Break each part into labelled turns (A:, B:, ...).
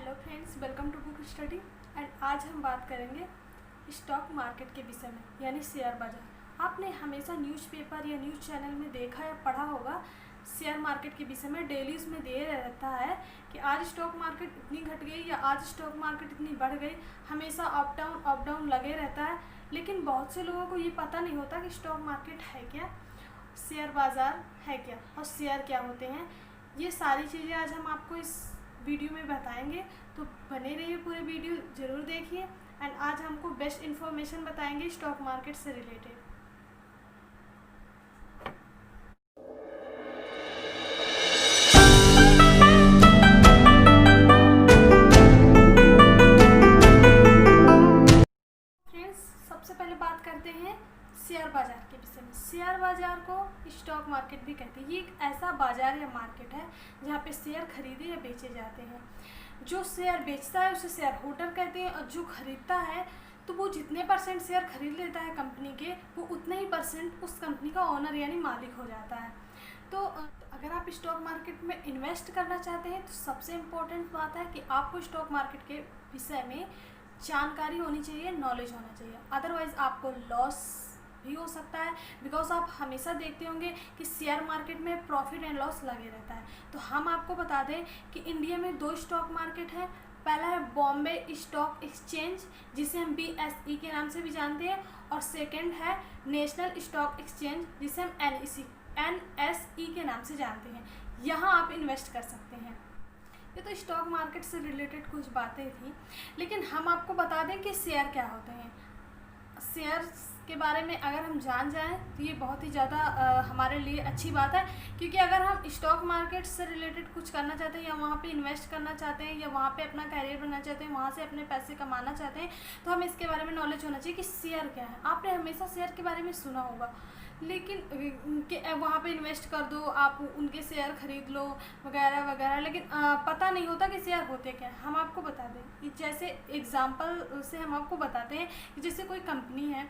A: Hello friends, welcome to book study. And आज हम बात करेंगे स्टॉक मार्केट के विषय में, यानी शेयर बाजार। आपने हमेशा न्यूज़पेपर या न्यूज़ चैनल में देखा या पढ़ा होगा शेयर मार्केट के विषय में। डेली उसमें दे रहता है कि आज स्टॉक मार्केट इतनी घट गई या आज स्टॉक मार्केट इतनी बढ़ गई। हमेशा अप डाउन लगे रहता है। लेकिन बहुत से लोगों को ये पता नहीं होता कि स्टॉक मार्केट है क्या, शेयर बाज़ार है क्या और शेयर क्या होते हैं। ये सारी चीज़ें आज हम आपको इस वीडियो में बताएंगे, तो बने रहिए, पूरे वीडियो ज़रूर देखिए। एंड आज हमको बेस्ट इन्फॉर्मेशन बताएंगे स्टॉक मार्केट से रिलेटेड। फ्रेंड्स, सबसे पहले बात करते हैं शेयर बाज़ार के विषय में। शेयर बाज़ार को स्टॉक मार्केट भी कहते हैं। ये एक ऐसा बाज़ार या मार्केट है जहाँ पे शेयर खरीदे या बेचे जाते हैं। जो शेयर बेचता है उसे शेयर होल्डर कहते हैं, और जो खरीदता है तो वो जितने परसेंट शेयर खरीद लेता है कंपनी के, वो उतने ही परसेंट उस कंपनी का ओनर यानी मालिक हो जाता है। तो अगर आप स्टॉक मार्केट में इन्वेस्ट करना चाहते हैं तो सबसे इम्पोर्टेंट बात है कि आपको स्टॉक मार्केट के विषय में जानकारी होनी चाहिए, नॉलेज होना चाहिए। अदरवाइज़ आपको लॉस भी हो सकता है, बिकॉज आप हमेशा देखते होंगे कि शेयर मार्केट में प्रॉफिट एंड लॉस लगे रहता है। तो हम आपको बता दें कि इंडिया में 2 स्टॉक मार्केट है। पहला है बॉम्बे स्टॉक एक्सचेंज, जिसे हम BSE के नाम से भी जानते हैं, और सेकंड है नेशनल स्टॉक एक्सचेंज, जिसे हम NSE के नाम से जानते हैं। यहाँ आप इन्वेस्ट कर सकते हैं। ये तो स्टॉक मार्केट से रिलेटेड कुछ बातें थी, लेकिन हम आपको बता दें कि शेयर क्या होते हैं। शेयर्स के बारे में अगर हम जान जाएं तो ये बहुत ही ज़्यादा हमारे लिए अच्छी बात है, क्योंकि अगर हम स्टॉक मार्केट से रिलेटेड कुछ करना चाहते हैं या वहाँ पे इन्वेस्ट करना चाहते हैं या वहाँ पे अपना कैरियर बनाना चाहते हैं, वहाँ से अपने पैसे कमाना चाहते हैं, तो हमें इसके बारे में नॉलेज होना चाहिए कि शेयर क्या है। आपने हमेशा शेयर के बारे में सुना होगा, लेकिन कि वहाँ पे इन्वेस्ट कर दो, आप उनके शेयर खरीद लो वगैरह वगैरह, लेकिन पता नहीं होता कि शेयर होते क्या। हम आपको बता दें कि जैसे एग्जांपल से हम आपको बताते हैं कि जैसे कोई कंपनी है,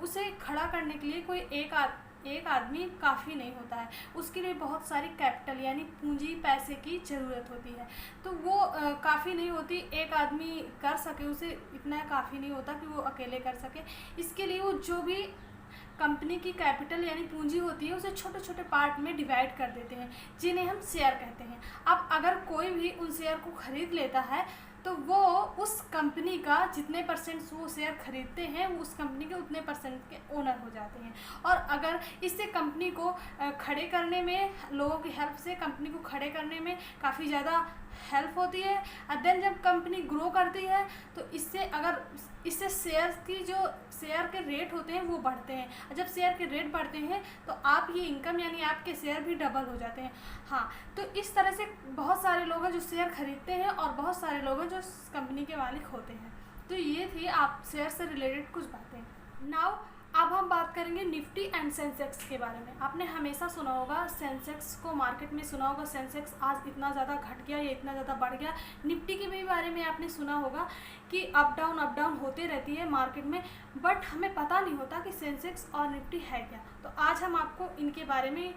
A: उसे खड़ा करने के लिए कोई एक आदमी काफ़ी नहीं होता है। उसके लिए बहुत सारी कैपिटल यानी पूंजी पैसे की ज़रूरत होती है। तो वो काफ़ी नहीं होती, एक आदमी कर सके उसे इतना काफ़ी नहीं होता कि वो अकेले कर सके। इसके लिए वो जो भी कंपनी की कैपिटल यानी पूंजी होती है, उसे छोटे छोटे पार्ट में डिवाइड कर देते हैं, जिन्हें हम शेयर कहते हैं। अब अगर कोई भी उन शेयर को खरीद लेता है तो वो उस कंपनी का जितने परसेंट वो शेयर खरीदते हैं, वो उस कंपनी के उतने परसेंट के ओनर हो जाते हैं। और अगर इससे कंपनी को खड़े करने में, लोगों की हेल्प से कंपनी को खड़े करने में काफ़ी ज़्यादा हेल्प होती है। और देन जब कंपनी ग्रो करती है तो इससे शेयर के रेट होते हैं वो बढ़ते हैं, और जब शेयर के रेट बढ़ते हैं तो आप ये इनकम यानी आपके शेयर भी डबल हो जाते हैं। हाँ, तो इस तरह से बहुत सारे लोग हैं जो शेयर खरीदते हैं और बहुत सारे लोग हैं जो कंपनी के मालिक होते हैं। तो ये थी आप शेयर से रिलेटेड कुछ बातें। नाउ अब हम बात करेंगे निफ्टी एंड सेंसेक्स के बारे में। आपने हमेशा सुना होगा सेंसेक्स को, मार्केट में सुना होगा सेंसेक्स आज इतना ज़्यादा घट गया या इतना ज़्यादा बढ़ गया। निफ्टी के भी बारे में आपने सुना होगा कि अप डाउन होते रहती है मार्केट में, बट हमें पता नहीं होता कि सेंसेक्स और निफ्टी है क्या। तो आज हम आपको इनके बारे में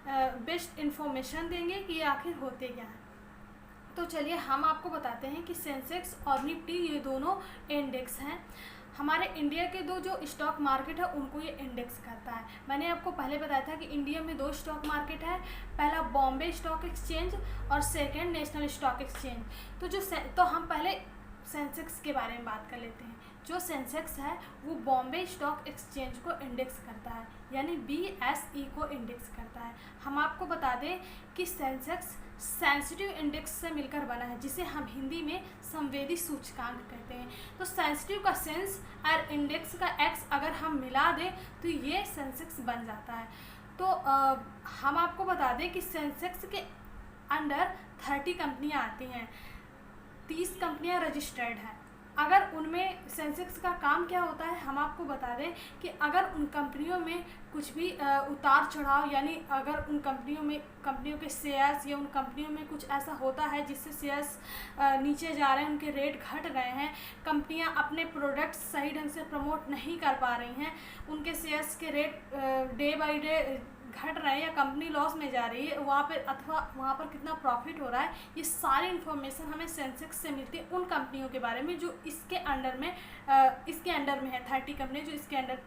A: बेस्ट इन्फॉर्मेशन देंगे कि ये आखिर होते क्या हैं। तो चलिए हम आपको बताते हैं कि सेंसेक्स और निफ्टी ये दोनों इंडेक्स हैं। हमारे इंडिया के 2 जो स्टॉक मार्केट है उनको ये इंडेक्स करता है। मैंने आपको पहले बताया था कि इंडिया में 2 स्टॉक मार्केट है, पहला बॉम्बे स्टॉक एक्सचेंज और सेकंड नेशनल स्टॉक एक्सचेंज। तो हम पहले सेंसेक्स के बारे में बात कर लेते हैं। जो सेंसेक्स है वो बॉम्बे स्टॉक एक्सचेंज को इंडेक्स करता है, यानी BSE को इंडेक्स करता है। हम आपको बता दें कि सेंसेक्स सेंसिटिव इंडेक्स से मिलकर बना है, जिसे हम हिंदी में संवेदी सूचकांक कहते हैं। तो सेंसिटिव का सेंस और इंडेक्स का एक्स अगर हम मिला दें तो ये सेंसेक्स बन जाता है। तो हम आपको बता दें कि सेंसेक्स के अंडर 30 कंपनियां आती हैं, 30 कंपनियां रजिस्टर्ड हैं। अगर उनमें सेंसेक्स का काम क्या होता है हम आपको बता दें कि अगर उन कंपनियों में कुछ भी उतार चढ़ाव, यानी अगर उन कंपनियों के शेयर्स या उन कंपनियों में कुछ ऐसा होता है जिससे शेयर्स नीचे जा रहे हैं, उनके रेट घट गए हैं, कंपनियां अपने प्रोडक्ट्स सही ढंग से प्रमोट नहीं कर पा रही हैं, उनके शेयर्स के रेट डे बाई डे घट रहे हैं या कंपनी लॉस में जा रही है वहाँ पर, अथवा वहाँ पर कितना प्रॉफिट हो रहा है, ये सारी इन्फॉर्मेशन हमें सेंसेक्स से मिलती है उन कंपनियों के बारे में जो इसके अंडर में है। 30 कंपनी जो इसके अंडर,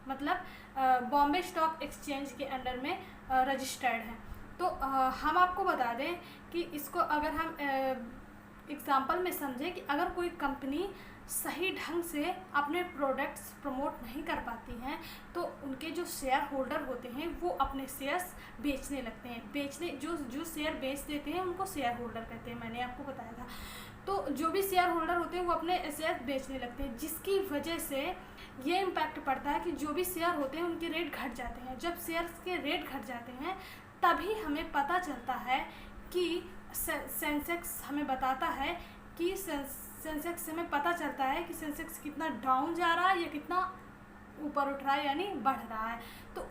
A: मतलब बॉम्बे स्टॉक एक्सचेंज के अंडर में रजिस्टर्ड हैं। तो हम आपको बता दें कि इसको अगर हम एग्ज़ाम्पल में समझें कि अगर कोई कंपनी सही ढंग से अपने प्रोडक्ट्स प्रमोट नहीं कर पाती हैं तो उनके जो शेयर होल्डर होते हैं वो अपने शेयर्स बेचने लगते हैं। जो शेयर बेच देते हैं उनको शेयर होल्डर कहते हैं, मैंने आपको बताया था। तो जो भी शेयर होल्डर होते हैं वो अपने शेयर बेचने लगते हैं, जिसकी वजह से ये इम्पैक्ट पड़ता है कि जो भी शेयर होते हैं उनके रेट घट जाते हैं। जब शेयर्स के रेट घट जाते हैं तभी हमें पता चलता है कि सेंसेक्स हमें बताता है कि सेंसेक्स से हमें पता चलता है कि सेंसेक्स कितना डाउन जा रहा है या कितना ऊपर उठ रहा है, यानी बढ़ रहा है। तो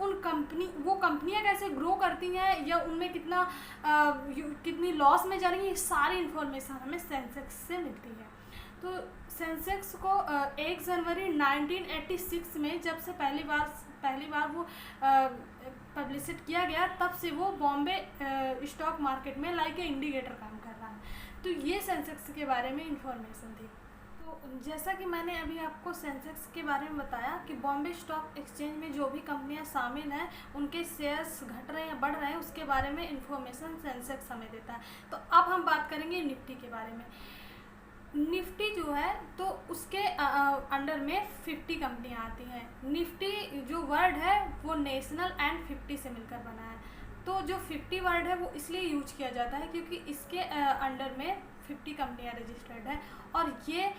A: वो कंपनियां कैसे ग्रो करती हैं या उनमें कितनी लॉस में जा रही है, ये सारी इन्फॉर्मेशन हमें सेंसेक्स से मिलती है। तो सेंसेक्स को 1 जनवरी 1986 में जब से पहली बार वो पब्लिसिट किया गया, तब से वो बॉम्बे स्टॉक मार्केट में लाइक ए इंडिकेटर काम कर रहा है। तो ये सेंसेक्स के बारे में इंफॉर्मेशन थी। तो जैसा कि मैंने अभी आपको सेंसेक्स के बारे में बताया कि बॉम्बे स्टॉक एक्सचेंज में जो भी कंपनियां शामिल हैं उनके शेयर्स घट रहे हैं या बढ़ रहे हैं, उसके बारे में इंफॉर्मेशन सेंसेक्स हमें देता है। तो अब हम बात करेंगे निफ्टी के बारे में। निफ्टी जो है तो उसके अंडर में 50 कंपनियां आती हैं। निफ्टी जो वर्ड है वो नेशनल एंड 50 से मिलकर बना है। तो जो 50 वर्ड है वो इसलिए यूज किया जाता है क्योंकि इसके अंडर में 50 कंपनियां रजिस्टर्ड है और ये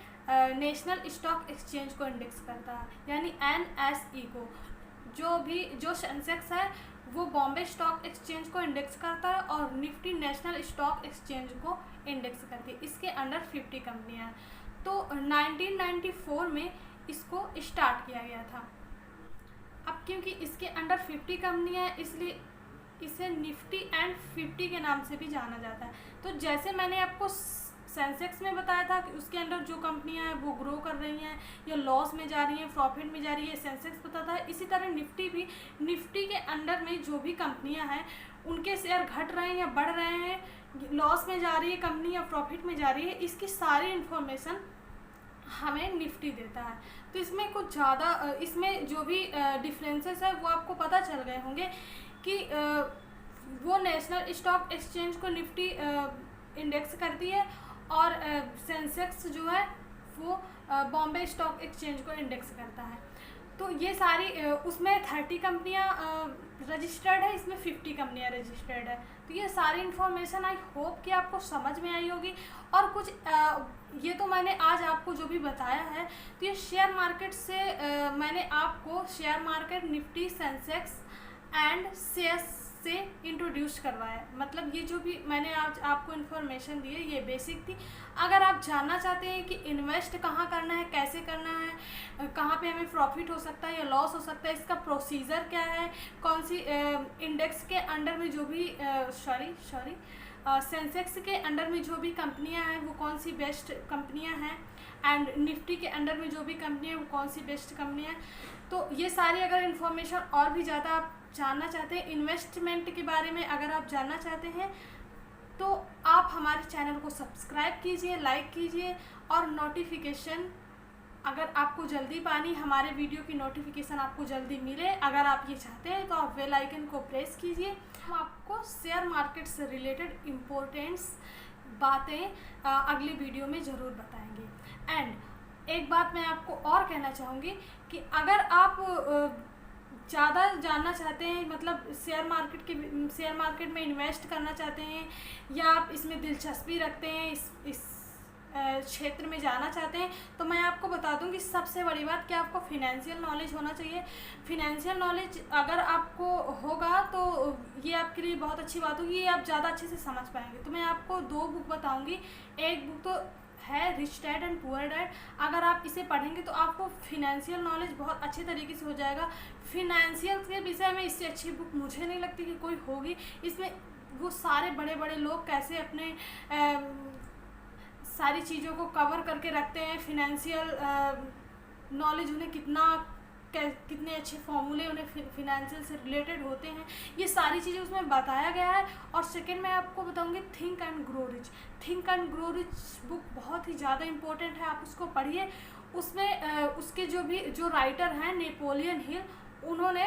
A: नेशनल स्टॉक एक्सचेंज को इंडेक्स करता है, यानी NSE को। जो सेंसेक्स है वो बॉम्बे स्टॉक एक्सचेंज को इंडेक्स करता है और निफ्टी नेशनल स्टॉक एक्सचेंज को इंडेक्स करती है। इसके अंडर 50 कंपनियां हैं। तो 1994 में इसको स्टार्ट किया गया था। अब क्योंकि इसके अंडर 50 कंपनियां हैं इसलिए इसे निफ्टी एंड 50 के नाम से भी जाना जाता है। तो जैसे मैंने आपको सेंसेक्स में बताया था कि उसके अंदर जो कंपनियां हैं वो ग्रो कर रही हैं या लॉस में जा रही हैं, प्रॉफिट में जा रही है, सेंसेक्स बताता है। इसी तरह निफ्टी के अंडर में जो भी कंपनियां हैं उनके शेयर घट रहे हैं या बढ़ रहे हैं, लॉस में जा रही है कंपनी या प्रॉफिट में जा रही है, इसकी सारी इन्फॉर्मेशन हमें निफ्टी देता है। तो इसमें कुछ ज़्यादा इसमें जो भी डिफरेंसेस है वो आपको पता चल गए होंगे कि वो नेशनल स्टॉक एक्सचेंज को निफ्टी इंडेक्स करती है और सेंसेक्स जो है वो बॉम्बे स्टॉक एक्सचेंज को इंडेक्स करता है। तो ये सारी उसमें 30 कंपनियां रजिस्टर्ड है, इसमें 50 कंपनियां रजिस्टर्ड है। तो ये सारी इन्फॉर्मेशन आई होप कि आपको समझ में आई होगी। और कुछ ये तो मैंने आज आपको जो भी बताया है तो ये शेयर मार्केट से मैंने आपको share market, Nifty, Sensex and shares से इंट्रोड्यूस करवाया। मतलब ये जो भी मैंने आज आपको इन्फॉर्मेशन दी है ये बेसिक थी। अगर आप जानना चाहते हैं कि इन्वेस्ट कहाँ करना है, कैसे करना है, कहाँ पे हमें प्रॉफिट हो सकता है या लॉस हो सकता है, इसका प्रोसीजर क्या है, कौन सी इंडेक्स के अंडर में जो भी सेंसेक्स के अंडर में जो भी कंपनियां हैं वो कौन सी बेस्ट कंपनियां हैं एंड निफ्टी के अंडर में जो भी कंपनियां हैं वो कौन सी बेस्ट कंपनियां हैं। तो ये सारी अगर इन्फॉर्मेशन और भी ज़्यादा आप जानना चाहते हैं, इन्वेस्टमेंट के बारे में अगर आप जानना चाहते हैं तो आप हमारे चैनल को सब्सक्राइब कीजिए, लाइक कीजिए और नोटिफिकेशन अगर आपको जल्दी पानी हमारे वीडियो की नोटिफिकेशन आपको जल्दी मिले, अगर आप ये चाहते हैं तो आप बेल आइकन को प्रेस कीजिए। हम आपको शेयर मार्केट से रिलेटेड इम्पोर्टेंट्स बातें अगली वीडियो में ज़रूर बताएंगे। एंड एक बात मैं आपको और कहना चाहूँगी कि अगर आप ज़्यादा जानना चाहते हैं, मतलब शेयर मार्केट में इन्वेस्ट करना चाहते हैं या आप इसमें दिलचस्पी रखते हैं, इस क्षेत्र में जाना चाहते हैं, तो मैं आपको बता दूं कि सबसे बड़ी बात कि आपको फिनेंशियल नॉलेज होना चाहिए। फिनेंशियल नॉलेज अगर आपको होगा तो ये आपके लिए बहुत अच्छी बात होगी, ये आप ज़्यादा अच्छे से समझ पाएंगे। तो मैं आपको 2 बुक बताऊंगी। एक बुक तो है rich dad and poor dad. अगर आप इसे पढ़ेंगे तो आपको फिनेंशियल नॉलेज बहुत अच्छे तरीके से हो जाएगा। फिनेंशियल के विषय में इससे अच्छी बुक मुझे नहीं लगती कि कोई होगी। इसमें वो सारे बड़े बड़े लोग कैसे अपने सारी चीज़ों को कवर करके रखते हैं, फिनेंशियल नॉलेज उन्हें कितना कितने अच्छे फॉर्मूले उन्हें फिनेंशियल से रिलेटेड होते हैं, ये सारी चीज़ें उसमें बताया गया है। और सेकंड मैं आपको बताऊंगी think and grow rich. Think and grow rich book बहुत ही ज़्यादा इम्पोर्टेंट है, आप उसको पढ़िए। उसमें उसके जो राइटर हैं नेपोलियन हिल, उन्होंने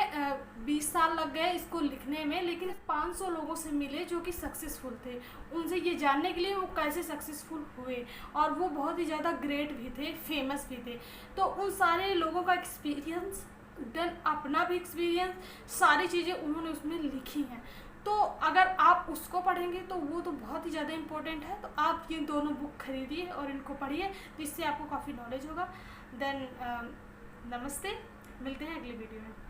A: 20 साल लग गए इसको लिखने में, लेकिन 500 लोगों से मिले जो कि सक्सेसफुल थे, उनसे ये जानने के लिए वो कैसे सक्सेसफुल हुए, और वो बहुत ही ज़्यादा ग्रेट भी थे, फेमस भी थे। तो उन सारे लोगों का एक्सपीरियंस, देन अपना भी एक्सपीरियंस, सारी चीज़ें उन्होंने उसमें लिखी हैं। तो अगर आप उसको पढ़ेंगे तो वो तो बहुत ही ज़्यादा इम्पोर्टेंट है। तो आप ये दोनों बुक खरीदिए और इनको पढ़िए, जिससे आपको काफ़ी नॉलेज होगा। देन नमस्ते, मिलते हैं अगले वीडियो में।